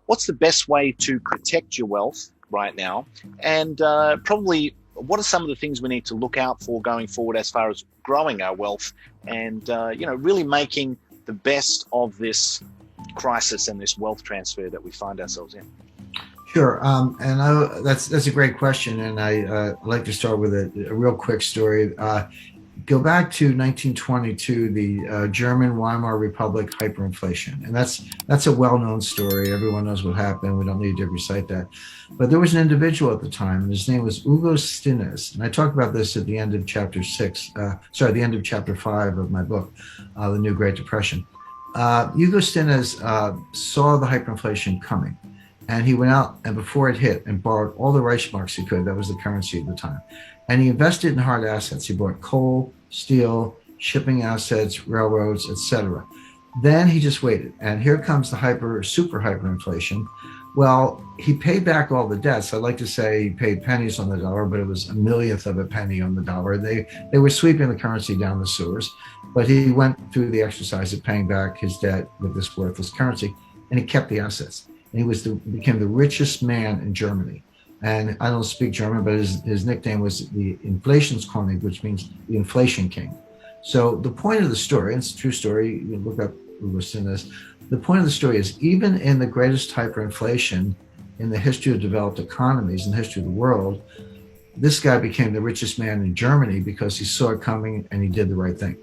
what's the best way to protect your wealth right now, and probably what are some of the things we need to look out for going forward as far as growing our wealth and really making the best of this crisis and this wealth transfer that we find ourselves in. Sure, that's a great question, and I like to start with a real quick story. Go back to 1922, the German Weimar Republic hyperinflation, and that's a well-known story. Everyone knows what happened. We don't need to recite that. But there was an individual at the time, and his name was Hugo Stinnes, and I talk about this at the end of chapter the end of chapter 5 of my book, The New Great Depression. Hugo Stinnes saw the hyperinflation coming. And he went out and before it hit and borrowed all the Reichsmarks he could. That was the currency at the time. And he invested in hard assets. He bought coal, steel, shipping assets, railroads, etc. Then he just waited. And here comes the super hyperinflation. Well, he paid back all the debts. I like to say he paid pennies on the dollar, but it was a millionth of a penny on the dollar. They were sweeping the currency down the sewers. But he went through the exercise of paying back his debt with this worthless currency, and he kept the assets. And he became the richest man in Germany. And I don't speak German, but his nickname was the Inflationskönig, which means the inflation king. So the point of the story, and it's a true story, you can look up Hugo Stinnes, the point of the story is even in the greatest hyperinflation in the history of developed economies, in the history of the world, this guy became the richest man in Germany because he saw it coming and he did the right thing.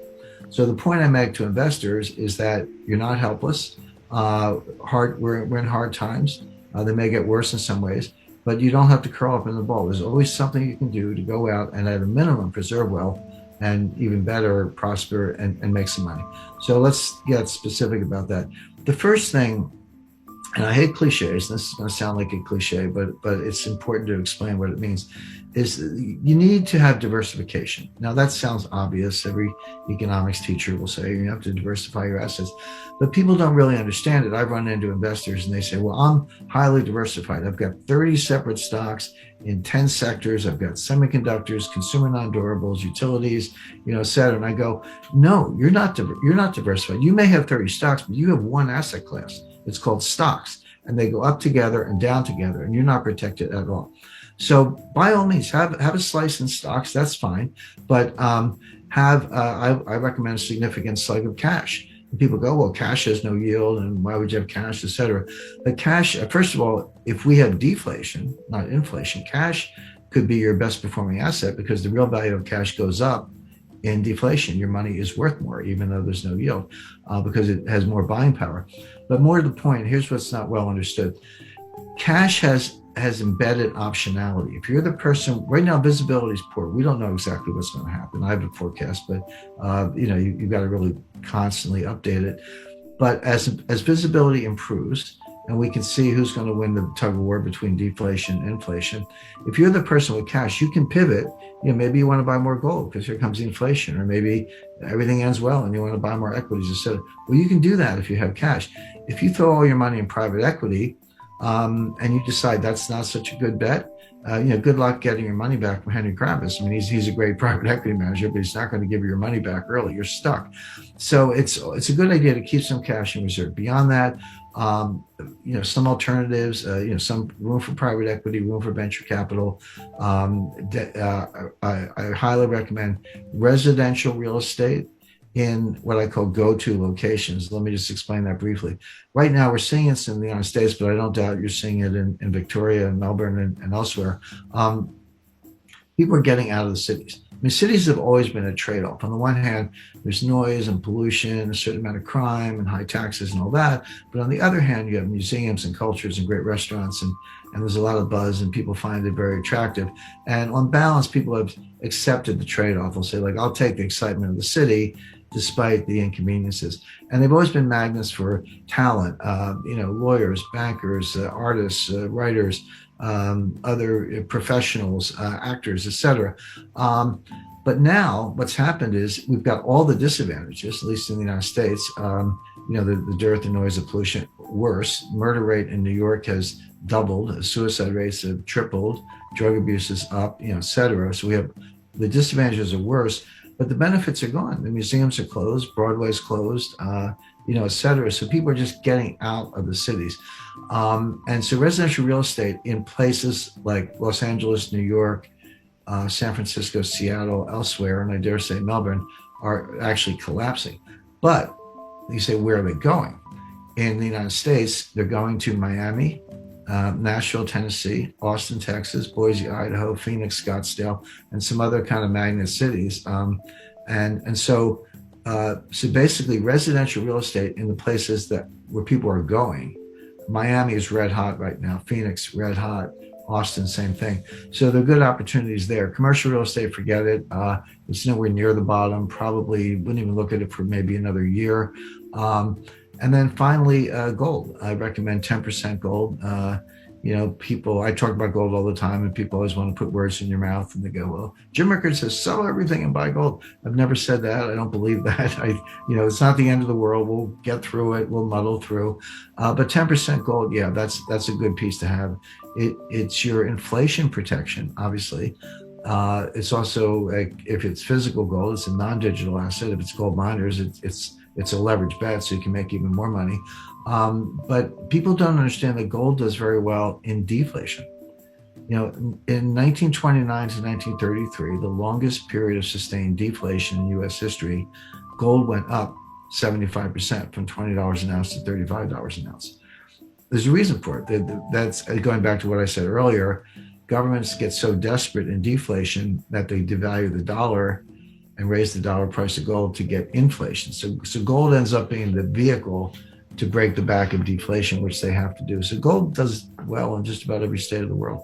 So the point I make to investors is that you're not helpless. We're in hard times. They may get worse in some ways, but you don't have to curl up in the ball. There's always something you can do to go out and at a minimum preserve wealth and even better prosper and make some money. So let's get specific about that. The first thing, and I hate cliches, this is going to sound like a cliche, but it's important to explain what it means, is you need to have diversification. Now that sounds obvious. Every economics teacher will say you have to diversify your assets, but people don't really understand it. I've run into investors and they say, well, I'm highly diversified. I've got 30 separate stocks in 10 sectors. I've got semiconductors, consumer non-durables, utilities, et cetera. And I go, no, you're not diversified. You may have 30 stocks, but you have one asset class. It's called stocks, and they go up together and down together, and you're not protected at all. So by all means, have a slice in stocks. That's fine, but I recommend a significant slug of cash. And people go, well, cash has no yield, and why would you have cash, et cetera? But cash, first of all, if we have deflation, not inflation, cash could be your best performing asset because the real value of cash goes up in deflation. Your money is worth more, even though there's no yield, because it has more buying power. But more to the point, here's what's not well understood. Cash has embedded optionality. If you're the person, right now visibility is poor. We don't know exactly what's going to happen. I have a forecast, but you've got to really constantly update it. But as visibility improves, and we can see who's going to win the tug of war between deflation and inflation. If you're the person with cash, you can pivot. Maybe you want to buy more gold because here comes the inflation, or maybe everything ends well and you want to buy more equities instead. Well, you can do that if you have cash. If you throw all your money in private equity and you decide that's not such a good bet, good luck getting your money back from Henry Kravis. I mean, he's a great private equity manager, but he's not going to give you your money back early. You're stuck. So it's a good idea to keep some cash in reserve. Beyond that, some alternatives, some room for private equity, room for venture capital. I highly recommend residential real estate in what I call go-to locations. Let me just explain that briefly. Right now, we're seeing this in the United States, but I don't doubt you're seeing it in Victoria and Melbourne and elsewhere. People are getting out of the cities. I mean, cities have always been a trade-off. On the one hand, there's noise and pollution, a certain amount of crime and high taxes and all that. But on the other hand, you have museums and cultures and great restaurants, and there's a lot of buzz, and people find it very attractive. And on balance, people have accepted the trade-off. They'll say, I'll take the excitement of the city despite the inconveniences. And they've always been magnets for talent, lawyers, bankers, artists, writers, other professionals, actors, etc. But now what's happened is we've got all the disadvantages, at least in the United States, the dearth and noise of pollution. Worse, murder rate in New York has doubled, suicide rates have tripled, drug abuse is up, etc. So we have the disadvantages are worse, but the benefits are gone. The museums are closed, Broadway's closed, et cetera. So people are just getting out of the cities. And so residential real estate in places like Los Angeles, New York, San Francisco, Seattle, elsewhere, and I dare say Melbourne, are actually collapsing. But you say, where are they going? In the United States, they're going to Miami, Nashville, Tennessee, Austin, Texas, Boise, Idaho, Phoenix, Scottsdale, and some other kind of magnet cities. So basically, residential real estate in the places where people are going. Miami is red hot right now. Phoenix, red hot. Austin, same thing. So there are good opportunities there. Commercial real estate, forget it. It's nowhere near the bottom. Probably wouldn't even look at it for maybe another year. And then finally, gold. I recommend 10% gold. People, I talk about gold all the time, and people always want to put words in your mouth, and they go, well, Jim Rickards says, sell everything and buy gold. I've never said that. I don't believe that. It's not the end of the world. We'll get through it. We'll muddle through. But 10% gold, yeah, that's a good piece to have. It's your inflation protection, obviously. It's also, if it's physical gold, it's a non-digital asset. If it's gold miners, it's a leverage bet, so you can make even more money. But people don't understand that gold does very well in deflation. In 1929 to 1933, the longest period of sustained deflation in U.S. history, gold went up 75%, from $20 an ounce to $35 an ounce. There's a reason for it. That's going back to what I said earlier. Governments get so desperate in deflation that they devalue the dollar and raise the dollar price of gold to get inflation. So gold ends up being the vehicle to break the back of deflation, which they have to do. So gold does well in just about every state of the world.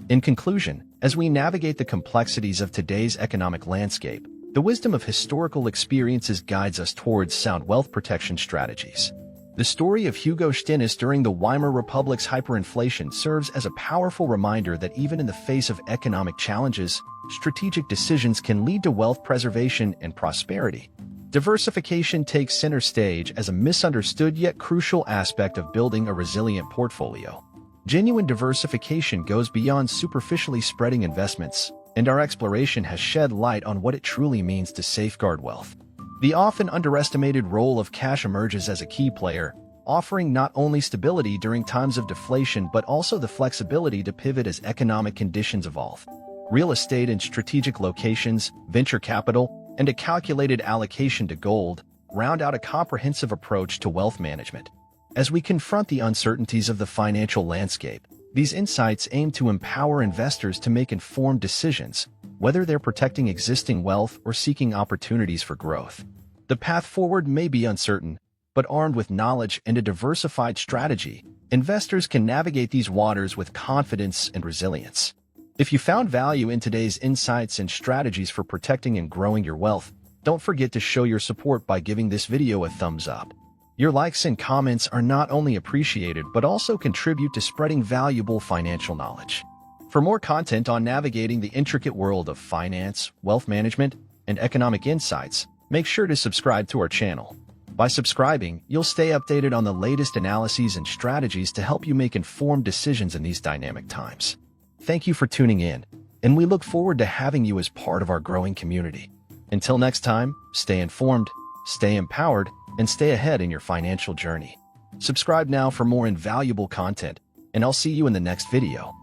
In conclusion, as we navigate the complexities of today's economic landscape, the wisdom of historical experiences guides us towards sound wealth protection strategies. The story of Hugo Stinnes during the Weimar Republic's hyperinflation serves as a powerful reminder that even in the face of economic challenges, strategic decisions can lead to wealth preservation and prosperity. Diversification takes center stage as a misunderstood yet crucial aspect of building a resilient portfolio. Genuine diversification goes beyond superficially spreading investments, and our exploration has shed light on what it truly means to safeguard wealth. The often underestimated role of cash emerges as a key player, offering not only stability during times of deflation but also the flexibility to pivot as economic conditions evolve. Real estate in strategic locations, venture capital, and a calculated allocation to gold round out a comprehensive approach to wealth management. As we confront the uncertainties of the financial landscape, these insights aim to empower investors to make informed decisions, whether they're protecting existing wealth or seeking opportunities for growth. The path forward may be uncertain, but armed with knowledge and a diversified strategy, investors can navigate these waters with confidence and resilience. If you found value in today's insights and strategies for protecting and growing your wealth, don't forget to show your support by giving this video a thumbs up. Your likes and comments are not only appreciated but also contribute to spreading valuable financial knowledge. For more content on navigating the intricate world of finance, wealth management, and economic insights, make sure to subscribe to our channel. By subscribing, you'll stay updated on the latest analyses and strategies to help you make informed decisions in these dynamic times. Thank you for tuning in, and we look forward to having you as part of our growing community. Until next time, stay informed, stay empowered, and stay ahead in your financial journey. Subscribe now for more invaluable content, and I'll see you in the next video.